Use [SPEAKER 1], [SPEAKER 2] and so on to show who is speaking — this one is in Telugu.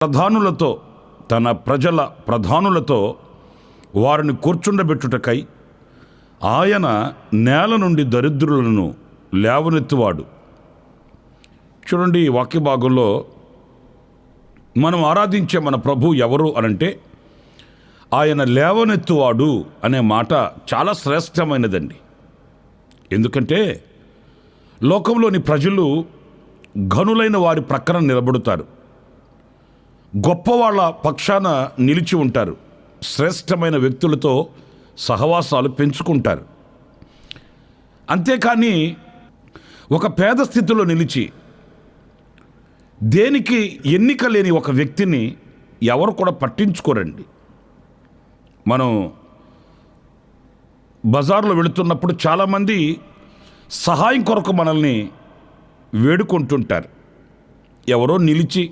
[SPEAKER 1] ప్రధానులతో తన ప్రజల ప్రధానులతో వారిని కూర్చుండబెట్టుటకై ఆయన నేల నుండి దరిద్రులను లేవనెత్తువాడు. చూడండి, ఈ వాక్య భాగంలో మనం ఆరాధించే మన ప్రభు ఎవరు అనంటే ఆయన లేవనెత్తువాడు అనే మాట చాలా శ్రేష్టమైనదండి. ఎందుకంటే లోకంలోని ప్రజలు ఘనులైన వారి ప్రక్కన నిలబడుతారు, గొప్పవాళ్ళ పక్షాన నిలిచి ఉంటారు, శ్రేష్టమైన వ్యక్తులతో సహవాసాలు పెంచుకుంటారు. అంతేకాని ఒక పేద స్థితిలో నిలిచి దేనికి ఎన్నిక లేని ఒక వ్యక్తిని ఎవరు కూడా పట్టించుకోరండి. మనం బజార్లో వెళుతున్నప్పుడు చాలామంది సహాయం కొరకు మనల్ని వేడుకుంటుంటారు. ఎవరో నిలిచి